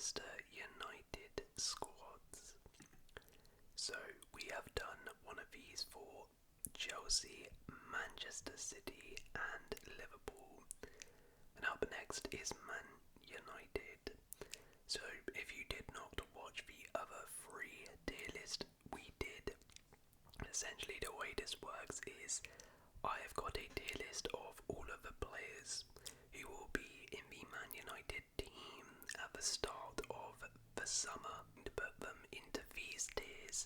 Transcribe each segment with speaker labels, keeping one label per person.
Speaker 1: Manchester United squads. So we have done one of these for Chelsea, Manchester City and Liverpool. And up next is Man United. So if you did not watch the other three tier list we did, essentially the way this works is I have got a tier list of all of the players who will be in the Man United team at the start of the summer, to put them into these tiers: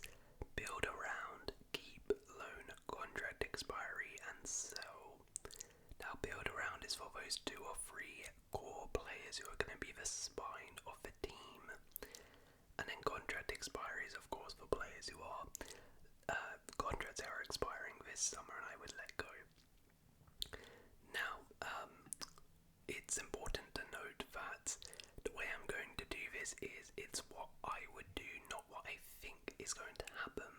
Speaker 1: build around, keep, loan, contract expiry and sell. Now build around is for those 2 or 3 core players who are going to be the spine of the team, and then contract expiry is of course for players who are contracts are expiring this summer and I would let go. Now it's important to note that the way I'm going to do this is it's what I would do, not what I think is going to happen.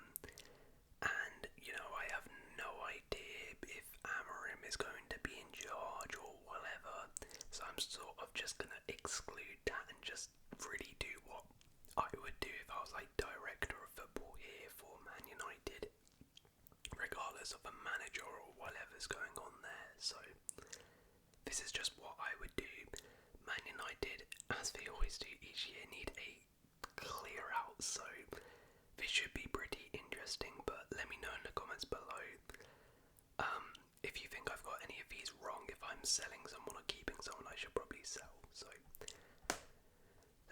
Speaker 1: And I have no idea if Amorim is going to be in charge or whatever, so I'm sort of just going to exclude that and just really do what I would do if I was like director of football here for Man United, regardless of the manager or whatever's going on there. So this is just what I would do. Man United, as they always do each year, need a clear out, so this should be pretty interesting, but let me know in the comments below if you think I've got any of these wrong. If I'm selling someone or keeping someone, I should probably sell. So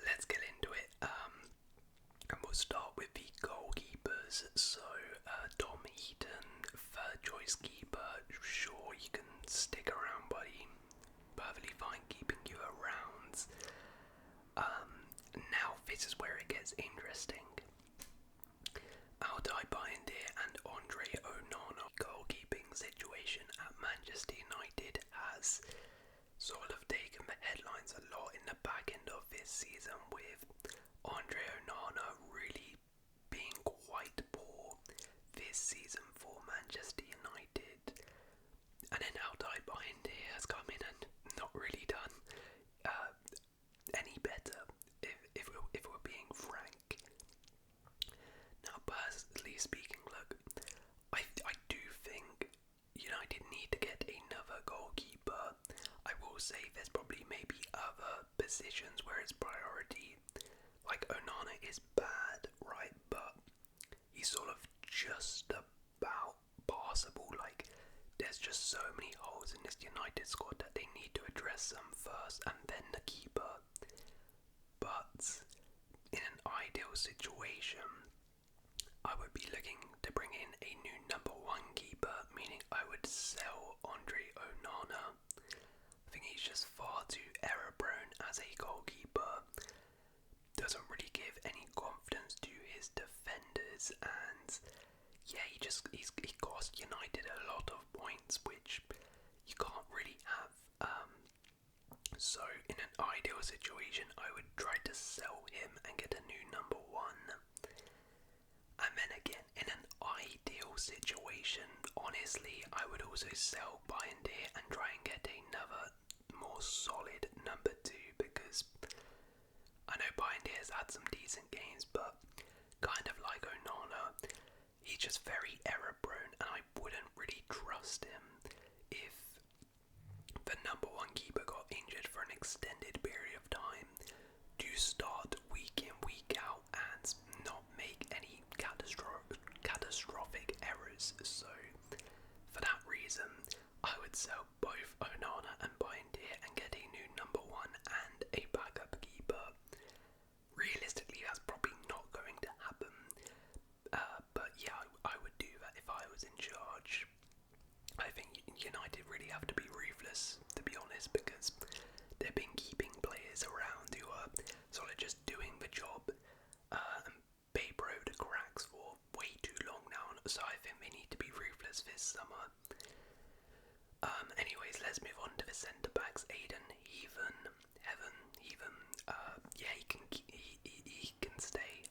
Speaker 1: let's get into it, and we'll start with the goalkeepers. So Tom Heaton, third choice keeper. Sure, you can stick around, buddy. Perfectly fine keeping you around. Now this is where it gets interesting. Altay Bayindir and Andre Onana goalkeeping situation at Manchester United has sort of taken the headlines a lot in the back end of this season, with Andre Onana really being quite poor this season for Manchester United. And then Altay Bayindir has come in and not really done any better, if we're being frank. Now, personally speaking, look, I do think United need to get another goalkeeper. I will say there's probably maybe other positions where it's priority. Like Onana is bad, right? But he's sort of just about passable. Like, there's just so many holes in this United squad that they need to address them first and then the keeper. But in an ideal situation, I would be looking to bring in a new number 1 keeper, meaning I would sell Andre Onana. I think he's just far too error prone as a goalkeeper. Doesn't really give any confidence to his defenders, and yeah, he cost United a lot of points, which you can't really have. So in an ideal situation, I would try to sell him and get a new number 1. And then again, in an ideal situation, honestly, I would also sell Bayindir and try and get another more solid number 2, because I know Bayindir has had some decent games, but kind of like Onana, he's just very error prone, and I wouldn't really trust him if the number 1 keeper got injured for an extended period of time to start week in, week out and not make any catastrophic errors. So for that reason, I would sell both Onana and Bayindir and get a new number 1 and a backup keeper. Realistically, that's probably not going to happen, but yeah, I would do that if I was in charge. I think United really have to be ruthless, to be honest, because they've been keeping players around who are sort of just doing the job and paper over the cracks for way too long now, so I think they need to be ruthless this summer. Anyways, let's move on to the centre backs. Aiden Heaven, yeah, he can stay.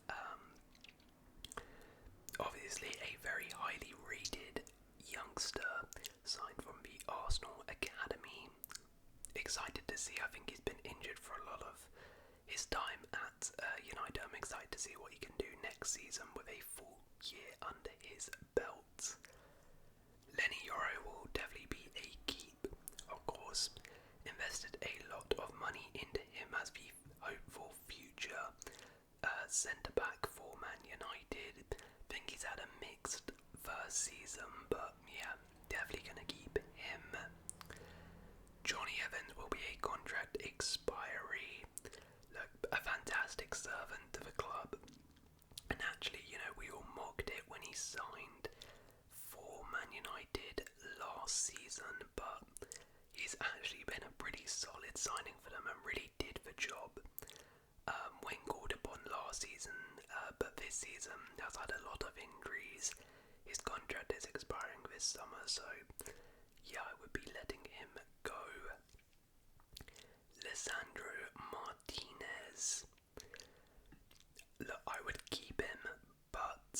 Speaker 1: Obviously a very highly rated youngster signed from the Arsenal Academy. Excited to see. I think he's been injured for a lot of his time at United. I'm excited to see what he can do next season with a full year under his belt. Lenny Yoro will definitely be a keep, of course. Invested a lot of money into him as the hopeful future centre-back for Man United. Think he's had a mixed first season, but yeah, definitely going to keep him. Johnny Evans will be a contract expiry. Look, a fantastic servant to the club. And actually, we all mocked it when he signed for Man United last season, but he's actually been a pretty solid signing for them and really did the job when called upon last season, but this season has had a lot of injuries. His contract is expiring this summer, so yeah, I would be letting him go. Lisandro Martinez. Look, I would keep him, but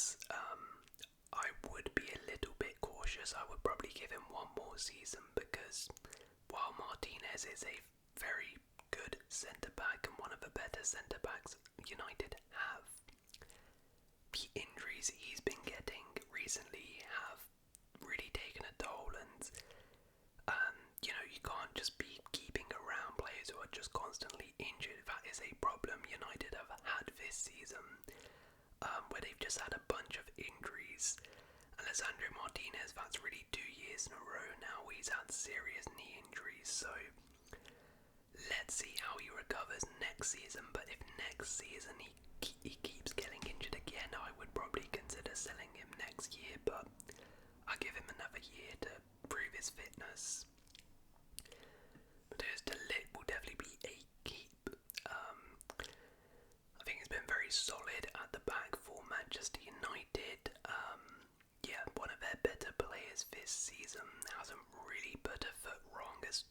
Speaker 1: I would be a little bit cautious. I would probably give him one more season because while Martinez is a very good centre-back and one of the better centre-backs United have, the injuries he's been getting recently have really taken a toll, and you can't just be keeping around players who are just constantly injured. That is a problem United have had this season, where they've just had a bunch of injuries. Alessandro Martinez, that's really 2 years in a row now he's had serious knee injuries, so let's see how he recovers next season. But if next season he keeps getting injured again, I would probably consider selling him next year, but I'll give him another year to prove his fitness. Matheus de Ligt will definitely be a keep. I think he's been very solid at the back for Manchester United. Yeah, one of their better players this season. Hasn't really put a foot wrong. Has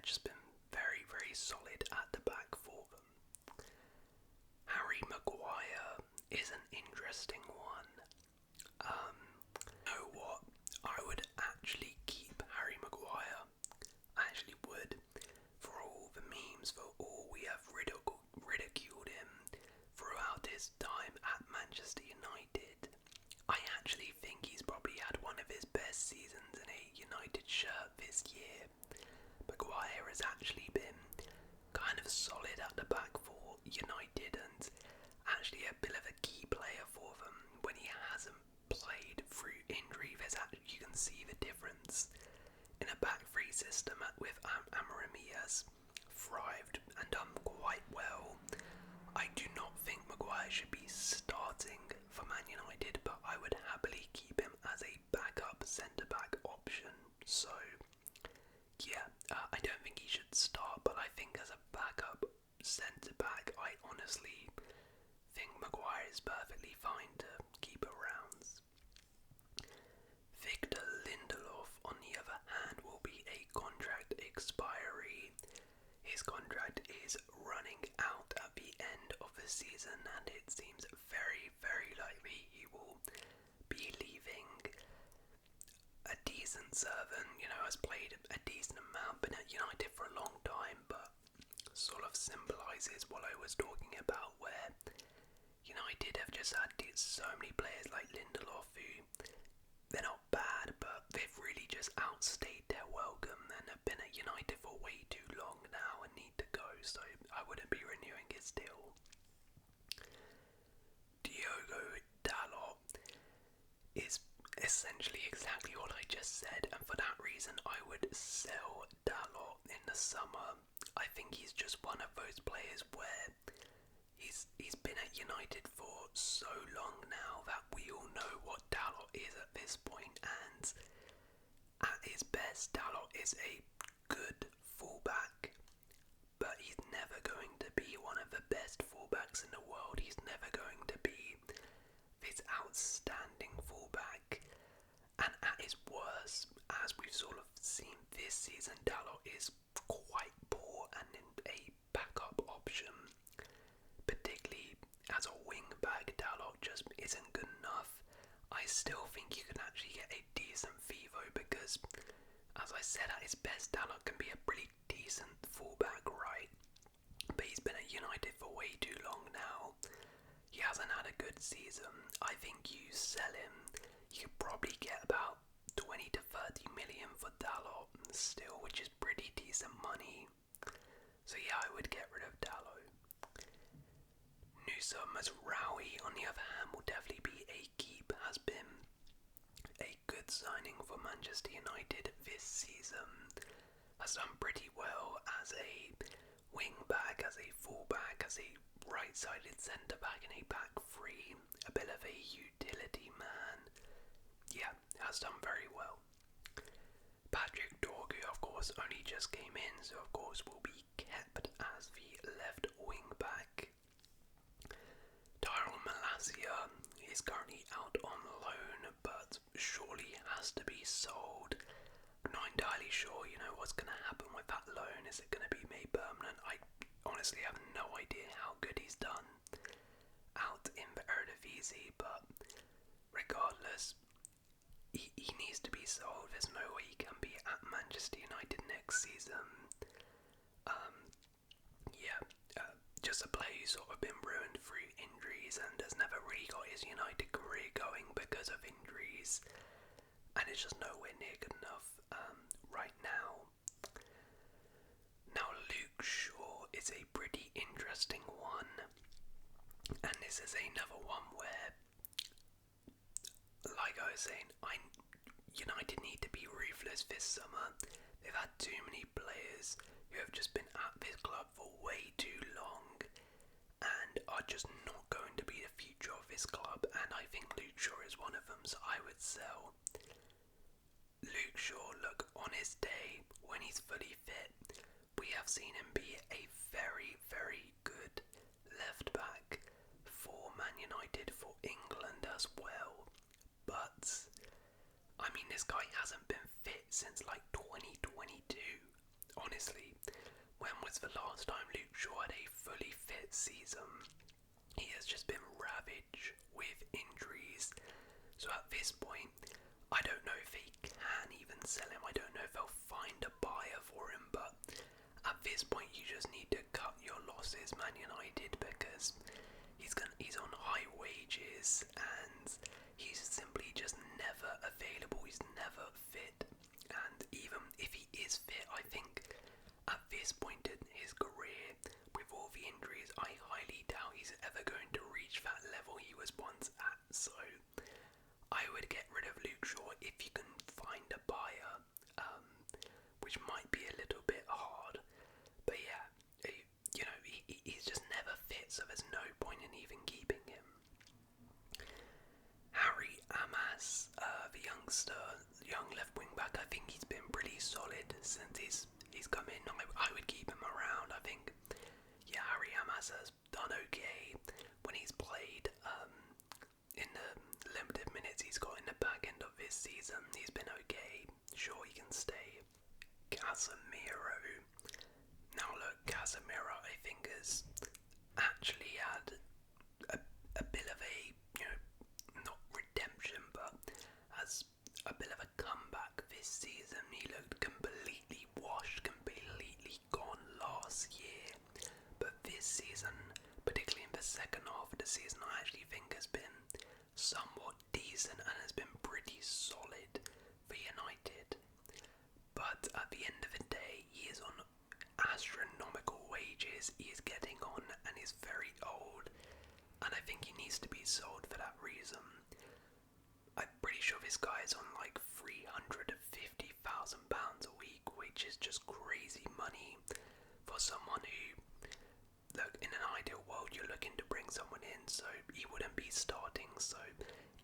Speaker 1: just been very, very solid at the back for them. Harry Maguire is an interesting one. You know what? I would actually keep Harry Maguire. I actually would. For all the memes, for all we have ridiculed him throughout his time at Manchester United, I actually think he's probably had one of his best seasons in a United shirt this year. Maguire has actually been kind of solid at the back for United and actually a bit of a key player for them. When he hasn't played through injury, you can see the difference. In a back three system with Amorim, he has thrived and done quite well. I do not think Maguire should be starting for Man United, but I would happily keep him as a backup centre-back option. So yeah, I don't think he should start, but I think as a backup centre-back, I honestly think Maguire is perfectly fine to keep around. Victor Lindelof, on the other hand, will be a contract expiry. His contract is running out at the end of the season, and it seems very, very likely he will be leaving. A decent servant, has played a decent amount, been at United for a long time, but sort of symbolises what I was talking about, where United have just had so many players like Lindelof who, they're not bad, but they've really just outstayed their welcome and have been at United for way too long now and need to go, so I wouldn't be renewing his deal. Diogo Dalot is essentially exactly what I just said, and for that reason I would sell Dalot in the summer. I think he's just one of those players where he's been at United for so long now that we all know what Dalot is at this point, and at his best Dalot is a good fullback, but he's never going to be one of the best fullbacks in the world. He's never going to be this outstanding fullback, and at his worst, as we've sort of seen this season, Dalot is quite poor and a backup option. Particularly as a wing back, Dalot just isn't good enough. I still think you can actually get a decent Vivo because, as I said, at his best, Dalot can be a pretty decent fullback, right? But he's been at United for way mid-season. I think you sell him, you could probably get about 20 to 30 million for Dalot still, which is pretty decent money. So yeah, I would get rid of Dalot. Newsom as Rowie, on the other hand, will definitely be a keep. Has been a good signing for Manchester United this season. Has done pretty well as a wing back, as a fullback, as a right-sided centre back in a back three. A bit of a utility man. Yeah, has done very well. Patrick Dorgu, of course, only just came in, so of course will be kept as the left wing back. Tyrell Malacia is currently out on loan, but surely has to be sold. I'm not entirely sure, what's going to happen with that loan. Is it going to be made permanent? I honestly have no idea how good he's done out in the Eredivisie, but regardless, he needs to be sold. There's no way he can be at Manchester United next season. Just a player who's sort of been ruined through injuries and has never really got his United career going because of injuries, and it's just nowhere near good enough right now. Now Luke Shaw is a pretty interesting one, and this is another one where, like I was saying, United need to be ruthless this summer. They've had too many players who have just been at this club for way too long and are just not going to be the future of this club, and I think Luke Shaw is one of them, so I would sell. Luke Shaw, look, on his day, when he's fully fit, we have seen him be a very, very good left back for Man United, for England as well, but I mean, this guy hasn't been fit since like 2022. Honestly, when was the last time Luke Shaw had a fully fit season? He has just been ravaged with injuries. So at this point, I don't know if they can even sell him. I don't know if they'll find a buyer for him, but at this point you just need to cut your losses, Man United, because he's on high wages and he's simply just never available. He's never fit, and even if he is fit, I think at this point in his career, with all the injuries, I highly doubt he's ever going to reach that level he was once at. So I would get rid of Luke Shaw if you can find a buyer, which might be a little bit hard, but yeah, he's just never fit, so there's no point in even keeping him. Harry Amas, the young left wing back, I think he's been pretty solid since he's come in. I would keep him around. I think, yeah, Harry Amas has done okay when he's played in the limited minutes he's got in the back end of this season. He's been okay. Sure, he can stay. Casemiro. Now look, Casemiro, I think, has actually had a bit of a, not redemption, but has a bit of a comeback this season. He looked completely washed, completely gone last year, but this season, particularly in the second half of the season, I actually think has been somewhat decent and has been pretty solid for United. But at the end of the day, he is on astronomical wages. He is getting on and is very old, and I think he needs to be sold for that reason. I'm pretty sure this guy is on like £350,000 a week, which is just crazy money for someone who, look, in an ideal world you're looking to bring someone in, so he wouldn't be starting. So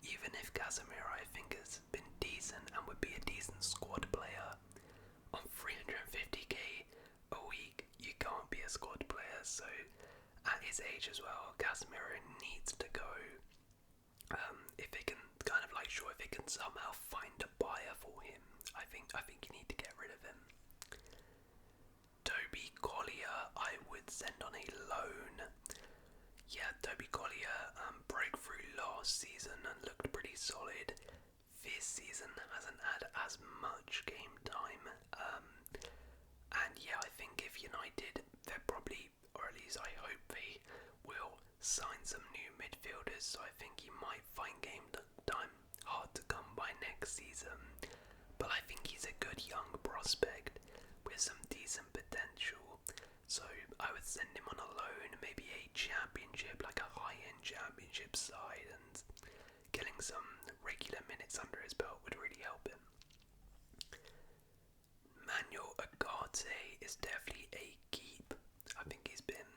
Speaker 1: even if Casemiro, I think, has been decent and would be a decent squad player, on 350k a week, you can't be a squad player. So at his age as well, Casemiro needs to go. If they can if they can somehow find a buyer for him, I think you need to get rid of him. Toby Collier, I would send on a loan. Yeah, Toby Collier broke through last season and looked pretty solid. This season hasn't had as much game time. And yeah, I think if United, they're probably, or at least I hope they will sign some new midfielders midfielders, so I think he might find game time hard to come by next season. But I think he's a good young prospect with some decent potential. So I would send him on a loan, maybe a championship, like a high-end championship side, and getting some regular minutes under his belt would really help him. Manuel Ugarte is definitely a keep. I think he's been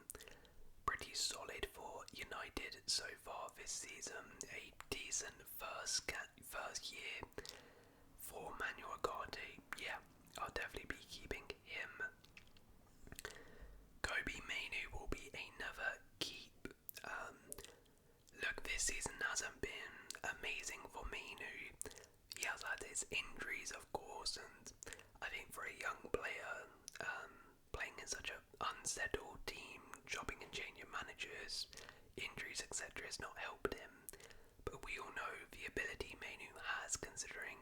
Speaker 1: pretty solid for United so far this season. A decent first year for Manuel Ugarte. Yeah, I'll definitely be keeping him. Kobe Mainu will be another keep. Look, this season hasn't been amazing for Mainu. He has had his injuries, of course, and I think for a young player, playing in such an unsettled team, chopping and changing managers, injuries, etc., has not helped him. But we all know the ability Mainu has, considering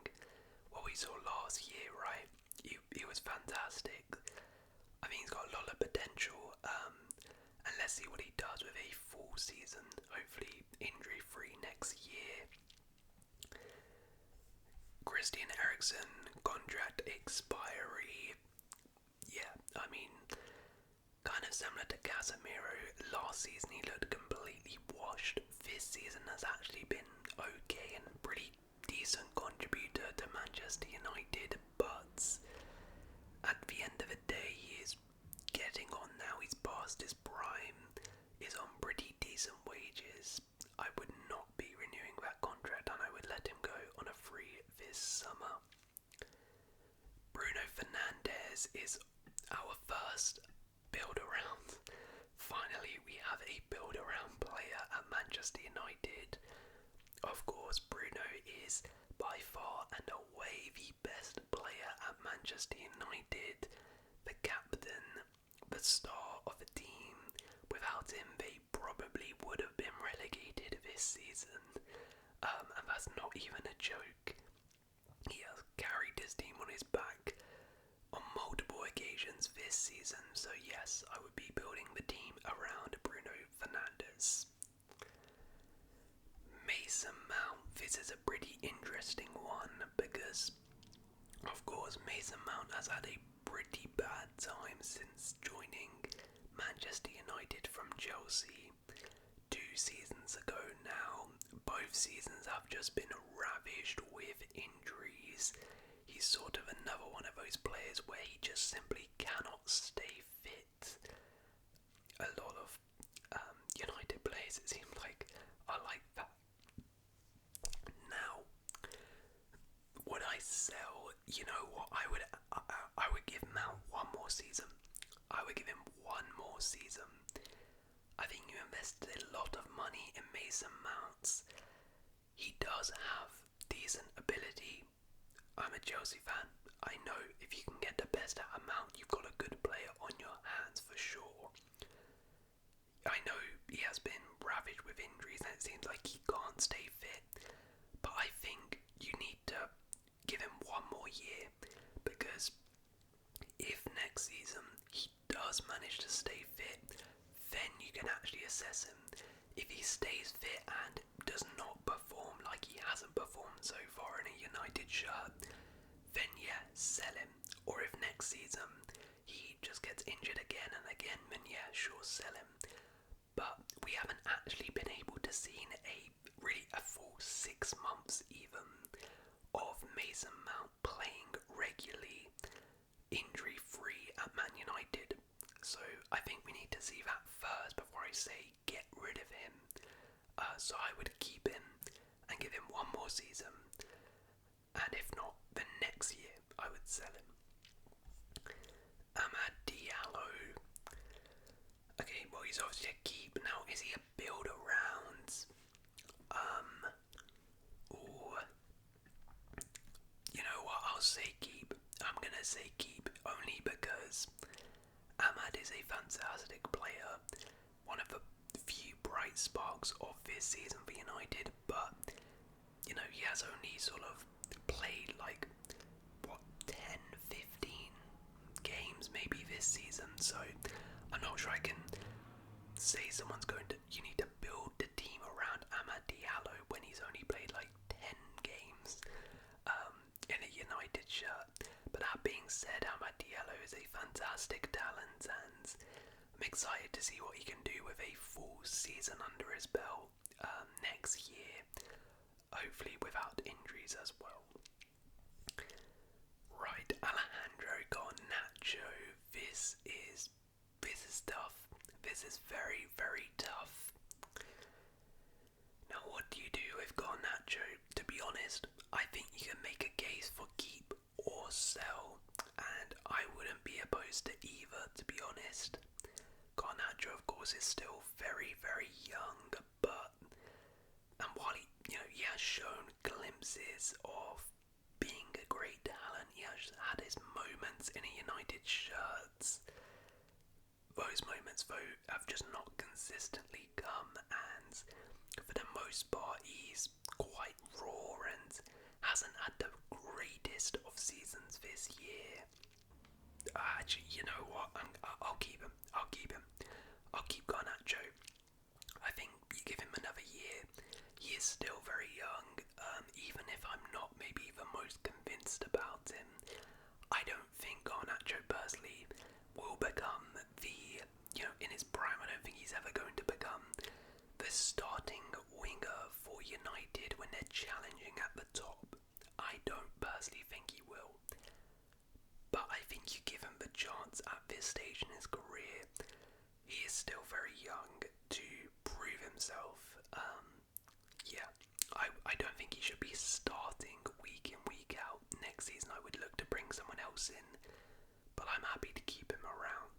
Speaker 1: what we saw last year, right? He was fantastic. I think he's got a lot of potential, and let's see what he does with a full season, hopefully injury-free next year. Christian Eriksen, contract expiry. Yeah, I mean, kind of similar to Casemiro. Last season he looked completely washed. This season has actually been okay and pretty decent contributor to Manchester United, but at the end of the day he is getting on now. He's past his prime, is on pretty decent wages. I would not be renewing that contract, and I would let him go on a free this summer. Bruno Fernandes is our first build-around. Finally, we have a build-around player at Manchester United. Of course, Bruno is by far and away the best player at Manchester United, the captain, the star of the team. Without him, they probably would have been relegated this season, and that's not even a joke. He has carried his team on his back on multiple occasions this season, so yes, I would be building the team around Bruno Fernandes. Mason Mount, this is a pretty interesting one because, of course, Mason Mount has had a pretty bad time since joining Manchester United from Chelsea 2 seasons ago now. Both seasons have just been ravaged with injuries. He's sort of another one of those players where he just simply cannot stay fit. A lot of United players, it seems like, are like that. Now, would I sell? You know what? I would give Mount one more season. I would give him one more season. I think you invested a lot of money in Mason Mount. He does have decent ability. I'm a Chelsea fan. I know if you can get the best out of Mount, you've got a good player on your hands for sure. I know he has been ravaged with injuries and it seems like he can't stay fit, but I think you need to give him one more year, because if next season he does manage to stay fit, then you can actually assess him. If he stays fit and does not perform like he hasn't performed so far in a United shirt, then yeah, sell him. Or if next season he just gets injured again and again, then yeah, sure, sell him. But we haven't actually been able to see a full 6 months even of Mason Mount playing regularly, injury-free at Man United. So I think we need to see that first before I say get rid of him. So I would keep him and give him one more season, and if not, the next year I would sell him. Amad Diallo. Okay, well, he's obviously a keep. Now, is he a build around? You know what, I'll say keep. I'm gonna say keep only because Amad is a fantastic player, one of the few bright sparks of this season for United, but you know, he has only sort of played like 10, 15 games maybe this season, so I'm not sure I can say you need to build the team around said, Amadiello is a fantastic talent, and I'm excited to see what he can do with a full season under his belt next year, hopefully without injuries as well. Right, Alejandro Garnacho. This is tough. This is very, very tough. Now, what do you do with Garnacho? To be honest, I think you can make a case for keep or sell, and I wouldn't be opposed to either, to be honest. Garnacho, of course, is still very, very young, and while he has shown glimpses of being a great talent, he has had his moments in a United shirt. Those moments, though, have just not consistently come, and for the most part, he's quite raw and hasn't had the greatest of seasons this year. Actually, you know what? I'll keep him. I'll keep Garnacho. I think you give him another year. He is still very young, even if I'm not maybe the most convinced about him. I don't think Garnacho personally will become in his prime, I don't think he's ever going to become the starting winger for United when they're challenging at the top. I don't personally think he will. But I think you give him the chance at this stage in his career. He is still very young to prove himself. I don't think he should be starting week in, week out. Next season I would look to bring someone else in, but I'm happy to keep him around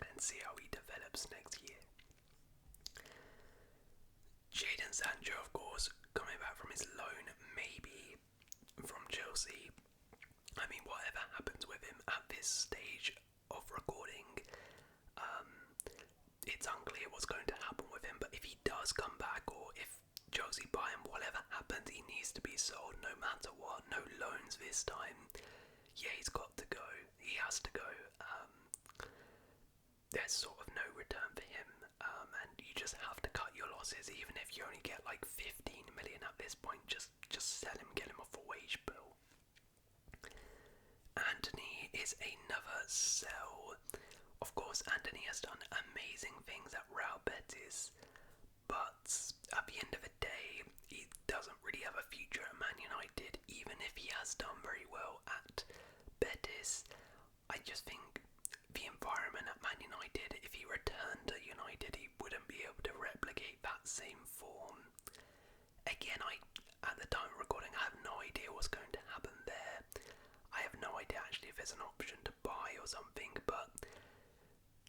Speaker 1: and see how he develops next year. Jadon Sancho, of course, coming back from his loan, maybe from Chelsea. I mean, whatever happens with him at this stage of recording, it's unclear what's going to happen with him, but if he does come back, or if Chelsea buy him, whatever happens, he needs to be sold no matter what. No loans this time. Yeah, he's got to go. He has to go. There's sort of no return for him, and you just have to cut your losses, even if you only get like 15 million at this point. Just sell him, get him off a wage bill. Anthony is another sell. Of course, Anthony has done amazing things at Real Betis, but at the end of the day, he doesn't really have a future at Man United, even if he has done very well at Betis. I just think the environment at Man United, if he returned to United, he wouldn't be able to replicate that same form. Again, at the time of recording, I have no idea what's going to happen there. I have no idea actually if there's an option to buy or something, but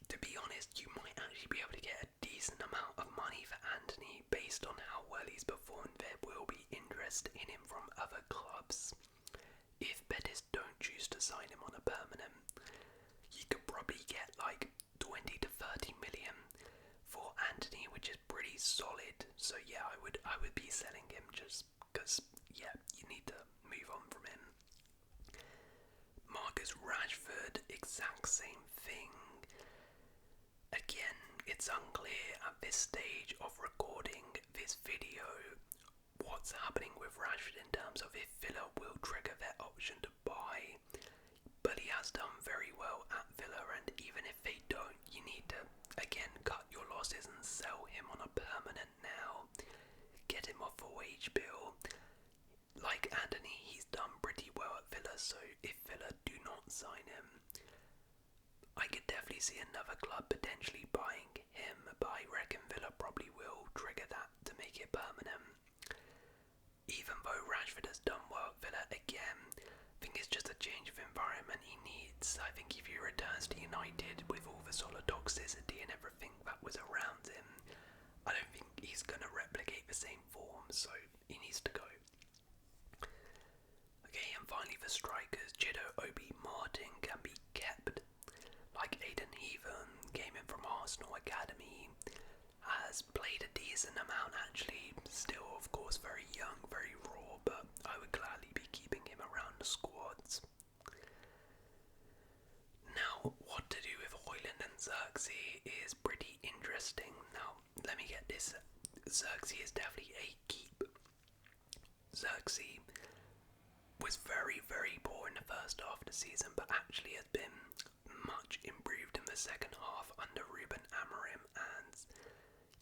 Speaker 1: to be honest, you might actually be able to get a decent amount of money for Anthony based on how well he's performed. There will be interest in him from other clubs. If Betis don't choose to sign him on a permanent, you could probably get like 20 to 30 million for Anthony, which is pretty solid. So yeah, I would be selling him just because, yeah, you need to move on from him. Marcus Rashford, exact same thing. Again, it's unclear at this stage of recording this video what's happening with Rashford in terms of if Villa will trigger their option to buy, but he has done very well at Villa, and even if they don't, you need to again cut your losses and sell him on a permanent now, get him off a wage bill. Like Anthony, he's done pretty well at Villa, so if Villa do not sign him, I could definitely see another club potentially buying him, but I reckon Villa probably will trigger that to make it permanent. Even though Rashford has done well at Villa, again, I think it's just a change of environment he needs. I think if he returns to United with all the sort of toxicity and everything that was around him, I don't think he's going to replicate the same form, so he needs to go. Okay, and finally for strikers, Jiddo Obi Martin can be kept. Like Aidan Heathen, came in from Arsenal Academy, has played a decent amount actually, still of course very young, very raw, but I would gladly be keeping him around the squads. Now, what to do with Højlund and Xerxes is pretty interesting. Now, let me get this. Xerxes is definitely a keep. Xerxes, was very, very poor in the first half of the season, but actually has been much improved in the second half under Ruben Amorim, and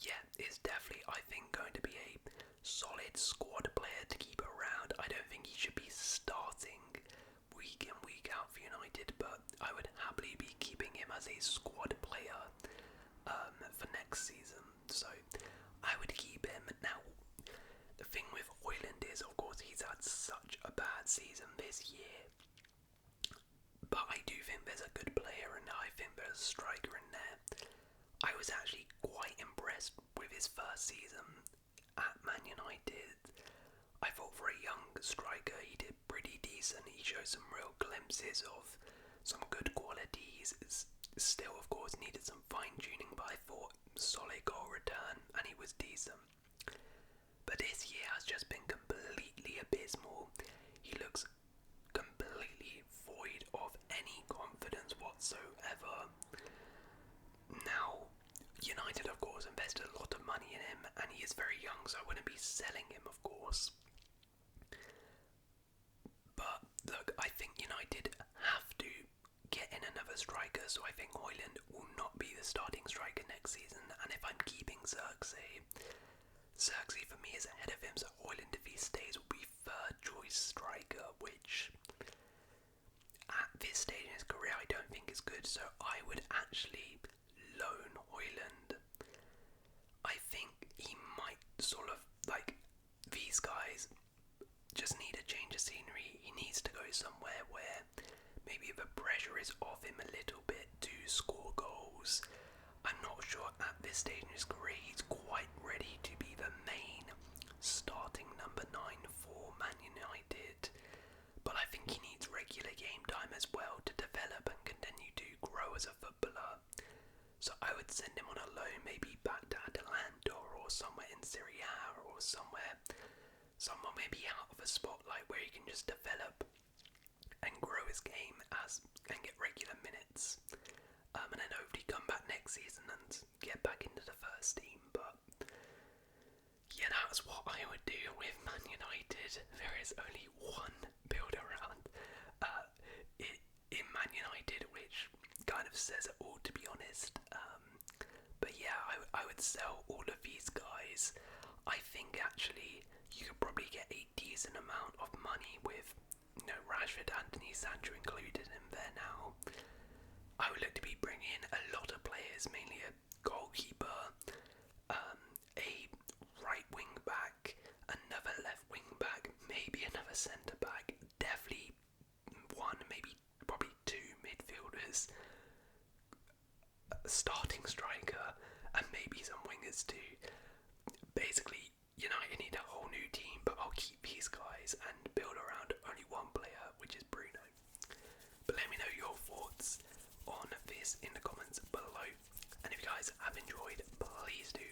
Speaker 1: yeah, is definitely, I think, going to be a solid squad player to keep around. I don't think he should be starting week in, week out for United, but I would happily be keeping him as a squad player for next season. So I would keep him. Now, the thing with Højlund is, of course, he's had such a bad season this year, but I do think there's a good player, and I think there's a striker in there. I was actually quite impressed with his first season at Man United. I thought for a young striker he did pretty decent. He showed some real glimpses of some good qualities. Still, of course, needed some fine-tuning, but I thought solid goal return, and he was decent. But this year has just been completely abysmal. He looks completely void of any confidence whatsoever. Now, United, of course, invested a lot of money in him, and he is very young, so I wouldn't be selling him, of course. But look, I think United have to get in another striker, so I think Højlund will not be the starting striker next season. And if I'm keeping Xerxes for me is ahead of him, so Højlund, if he stays, will be third choice striker, which at this stage in his career I don't think is good. So I would actually loan Højlund. I think he might sort of, like, these guys just need a change of scenery. He needs to go somewhere where maybe the pressure is off him a little bit to score goals. I'm not sure at this stage in his career he's quite ready to be the main starting number 9 for Man United. But I think he needs regular game time as well to develop and continue to grow as a footballer. So I would send him on a loan, maybe back to Atalanta or somewhere in Serie A, or somewhere maybe out of a spotlight where he can just develop and grow his game and get regular minutes. And then hopefully come back next season and get back into the first team. But yeah, that's what I would do with Man United. There is only one build around in Man United, which kind of says it all, to be honest. But yeah, I would sell all of these guys. I think actually you could probably get a decent amount of money with, Rashford, Anthony, Sancho included in there now. I would look to be bringing in a lot of players, mainly a goalkeeper, a right wing back, another left wing back, maybe another centre back, definitely one, maybe probably two midfielders, a starting striker, and maybe some wingers too. Basically, United need a whole new team, but I'll keep these guys and build around only one player, which is Bruno. But let me know your thoughts on this in the comments below. And if you guys have enjoyed, please do